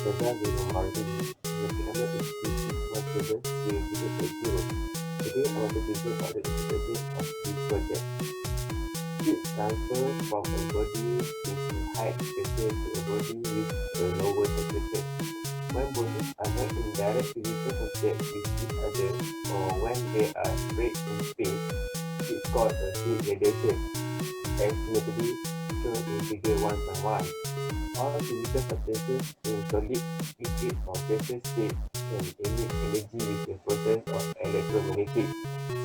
Today our want to discuss about the interpretation of this project. Heat transfer from a body with a high temperature to a body with a lower temperature. When bodies are not in direct physical contact with each other or when they are spread in space, it's called a heat radiation, as clearly shown in figure 1.1. All physical substances in solid, liquid or gaseous state can emit energy with the process of electromagnetic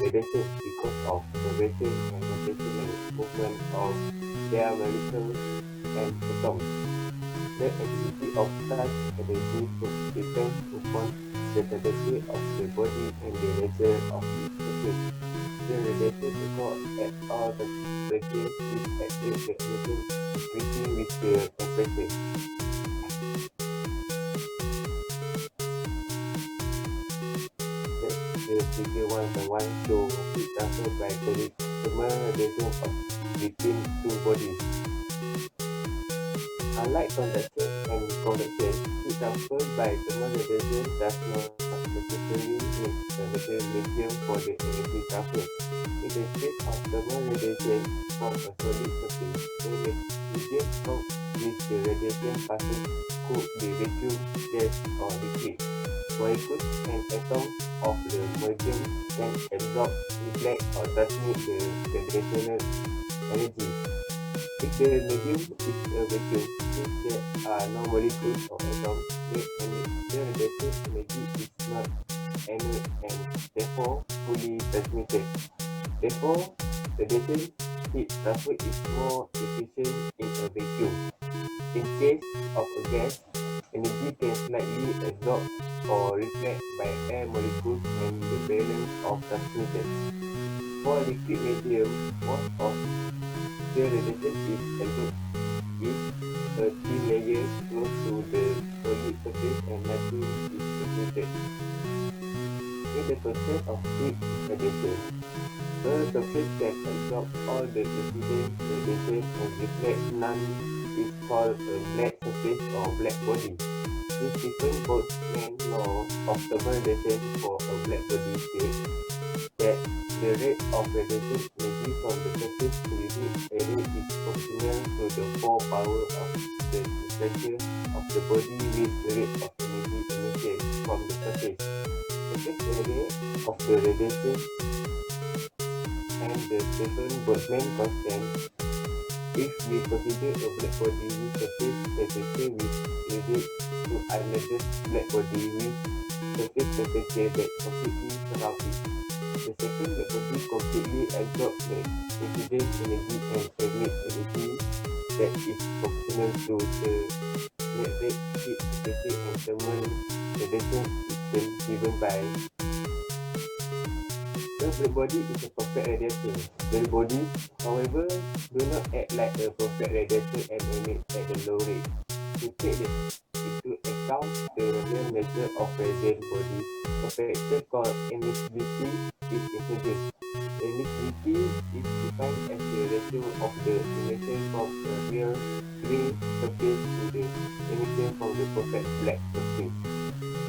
radiation because of vibration and rotational movement of their molecules and atoms. The activity of such energy depends upon the temperature of the body and the nature of its surface. The radiation occurs at all temperatures is at rate emission increasing with the temperature. The figure 1.1 shows heat transfer by thermal radiation between two bodies. Unlike conduction and convection, heat transfer by thermal radiation does not necessarily need the medium for the energy transfer. In the case of thermal radiation from a solid surface, the medium from which the radiation passes could be vacuum, gas, or liquid. Molecules and atoms of the medium can absorb, reflect, or transmit the gravitational energy. If the medium is a vacuum, if there are no molecules or atoms, the radiation energy is not inert and therefore fully transmitted. Therefore, radiation heat transfer is more efficient in a vacuum. In case of a gas, energy can slightly absorb or reflect by air molecules and the balance of transmission. For liquid medium, most of the radiation is absorbed is a thin layer close to the solid surface and nothing is transmitted. In the process of heat radiation, the surface can absorb all the incident radiation and reflect none is called a black surface or black body. This different Boltzmann law of thermal radiation for a black body states that the rate of radiation energy from the surface to unit area is proportional to the 4 power of the temperature of the body with the rate of energy emission from the surface. Surface area of the radiation and the different Boltzmann constant. If we consider a black body with surface temperature which relates to another black body with surface temperature that completely surrounds it, the second black body completely absorbs the incident energy and emits energy that is proportional to the net rate heat temperature and thermal radiation equation given by. The black body is a perfect radiator. Black bodies, however, do not act like a perfect radiator and emit at a low rate. To take into account the real nature of radiant bodies, a factor called emissivity is introduced. Emissivity is defined as the ratio of the emission from the real grey surface to the emission from the perfect black surface.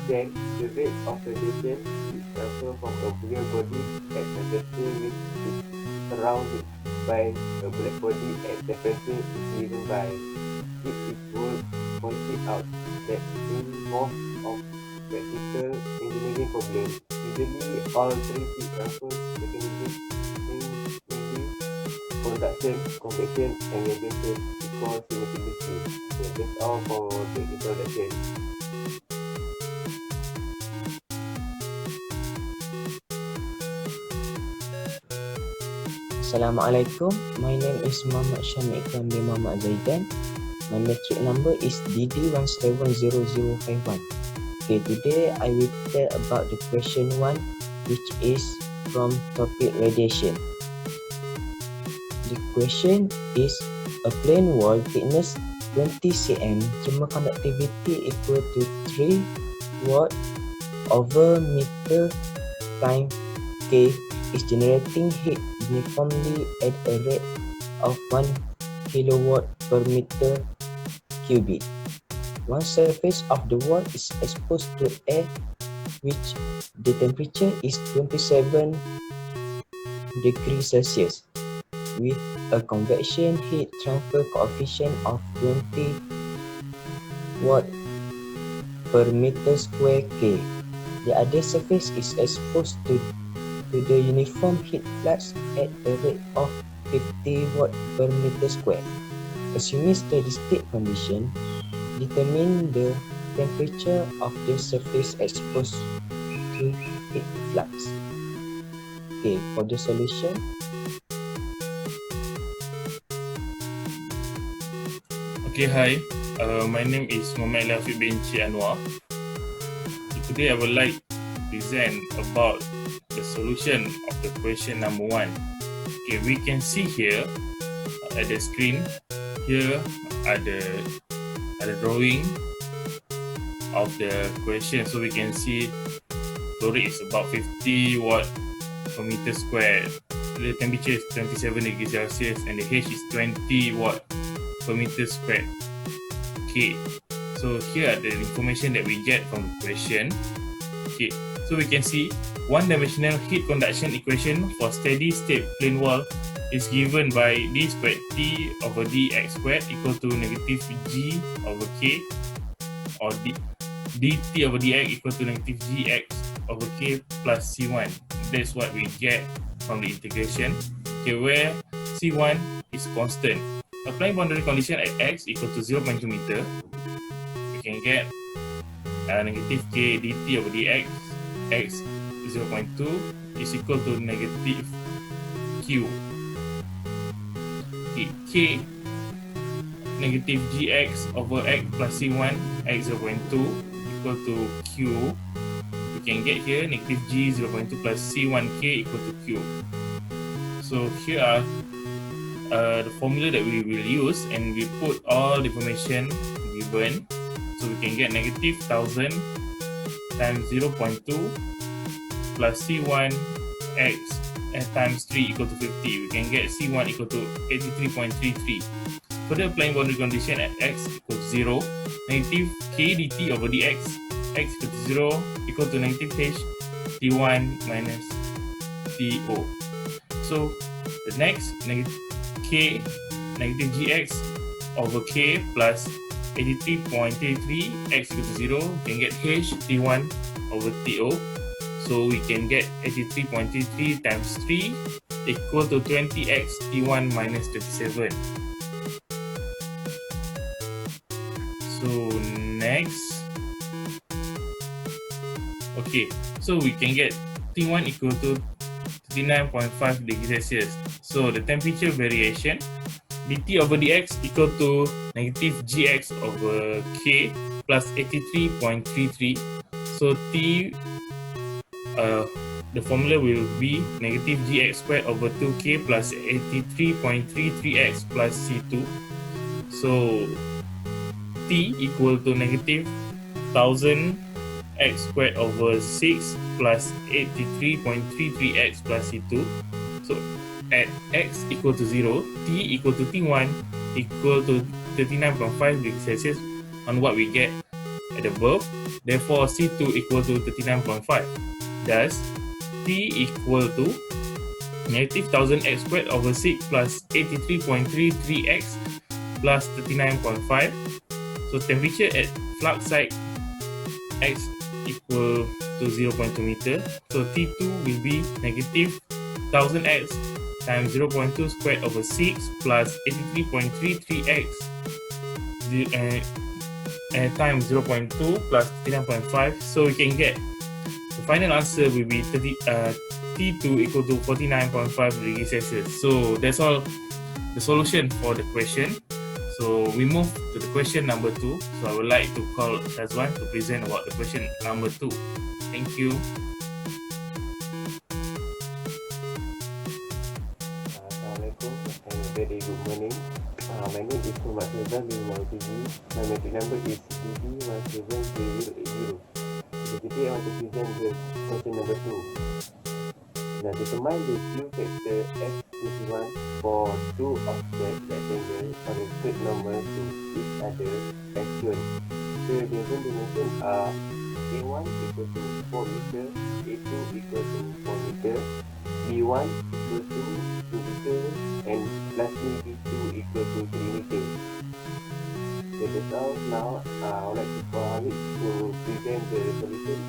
Then, the rate of radiation is transferred from a real body at temperature which is surrounded by a black body at temperature is given by. It is worth pointing out that in most of practical engineering problems, usually all three heat transfer mechanisms, namely conduction, convection, and radiation, equal simultaneously. So that's all for the introduction. Assalamualaikum. My name is Muhammad Syamik Kambi Muhammad Zaidan. My metric number is DD170051. Okay, today I will tell about the question 1, which is from topic radiation. The question is, a plane wall thickness 20 cm, thermal conductivity equal to 3 watt over meter time K is generating heat uniformly at a rate of 1 kilowatt per meter cubic. One surface of the wall is exposed to air which the temperature is 27 degrees Celsius with a convection heat transfer coefficient of 20 watt per meter square K. The other surface is exposed to the uniform heat flux at a rate of 50 watt per meter square. Assuming steady state condition, determine the temperature of the surface exposed to heat flux. Okay, for the solution, Okay, hi. My name is Muhammad Lafiq bin Cik Anwar. Today I would like to present about the solution of the question number 1. Okay, we can see here at the screen, here are the drawing of the question. So we can see flow rate is about 50 watt per meter square. The temperature is 27 degrees Celsius and the H is 20 watt per meter square. Okay, so here are the information that we get from the question. Okay, so we can see one-dimensional heat conduction equation for steady state plane wall is given by d squared T over dx squared equal to negative g over k, or dt over dx equal to negative gx over k plus c1. That's what we get from the integration. Okay, where c1 is constant. Applying boundary condition at x equal to 0.2 meter, we can get negative k dt over dx x 0.2 is equal to negative q. Okay, k negative gx over x plus c1 x 0.2 equal to q. We can get here negative g 0.2 plus c1k equal to q. So here are the formula that we will use, and we put all the information given. So we can get negative 1000 times 0.2 plus c1 x times 3 equal to 50. We can get c1 equal to 83.33. Further applying boundary condition at x equals 0, negative k dt over dx x equal to 0 equal to negative h t1 minus to. So the next, k negative gx over k plus 83.33 x equal to 0, we can get h t1 over to. So we can get 83.33 times 3 equal to 20x t1 minus 37. So next, okay, so we can get T1 equal to 39.5 degrees Celsius. So the temperature variation dt over dx equal to negative gx over k plus 83.33. So T, the formula will be negative gx squared over 2k plus 83.33x plus c2. So T equal to negative 1000 x squared over 6 plus 83.33x plus c2. So at x equal to 0, T equal to T1 equal to 39.5 degrees Celsius on what we get at above. Therefore, C2 equal to 39.5. Thus, T equal to negative 1000 x squared over 6 plus 83.33x plus 39.5. So temperature at flux side x equal to 0.2 meter. So T2 will be negative 1000x times 0.2 squared over 6 plus 83.33x times 0.2 plus 39.5. So we can get the final answer will be T2 equal to 49.5 degrees Celsius. So that's all the solution for the question. So we move to the question number 2. So I would like to call Shazwan to present about the question number 2. Thank you. Assalamualaikum and very good morning. My name is Muhammad Shazwan bin YTV. My metric number is BD30603. So today I want to present the question number 2. Now determine the Q factor x21 for two object rectangle on a straight normal to each other as shown. The given dimensions are A1 equal to 4 meter, A2 equal to 4 meter, B1 equal to 2 meter, and lastly B2 equal to 3 meter. Okay, that's all. Now, I would like to call Harid to present the solution.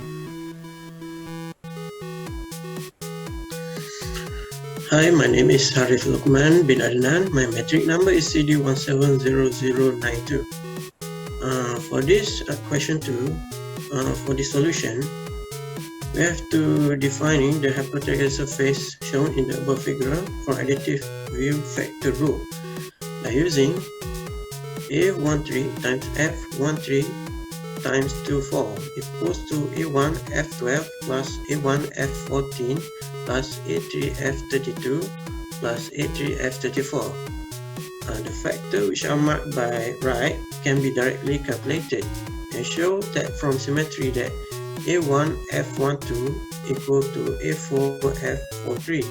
Hi, my name is Harif Lukman bin Adnan. My metric number is CD170092. For this question 2, for the solution, we have to define the hypothetical surface shown in the above figure for additive view factor rule by using A13 times F13 times 24 equals to A1 F12 plus A1 F14 plus A3 F32 plus A3 F34. The factor which are marked by right can be directly calculated and show that from symmetry that A1 F12 equal to A4 F43.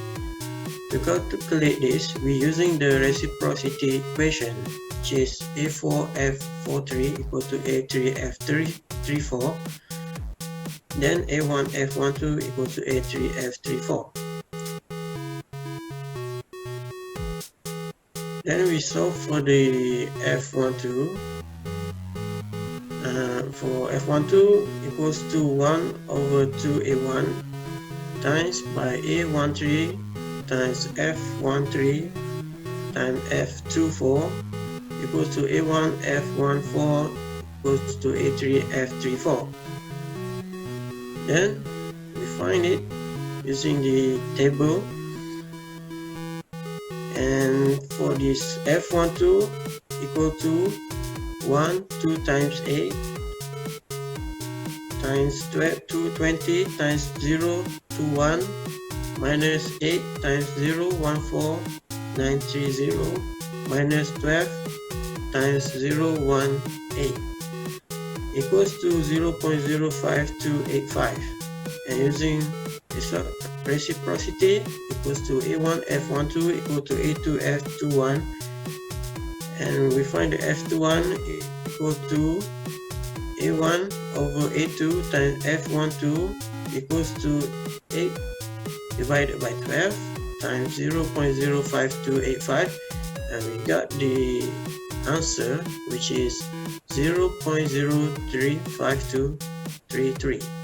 To calculate this, we're using the reciprocity equation, which is A4 F43 equal to A3 F34, then A1 F12 equal to A3 F34. Then we solve for the F12. For F12 equals to 1 over 2A1 times by A13 times F13 times F24 equals to A1 F14 equals to A3 F34. Then we find it using the table, and for this F12 equal to 1, 2 times 8 times 220 times 0 to 1 minus 8 times 0, 14930 minus 12 times 018 equals to 0.05285, and using reciprocity equals to A1 F12 equal to A2 F21, and we find the F21 equal to A1 over A2 times F12 equals to 8 divided by 12 times 0.05285, and we got the answer, which is 0.035233.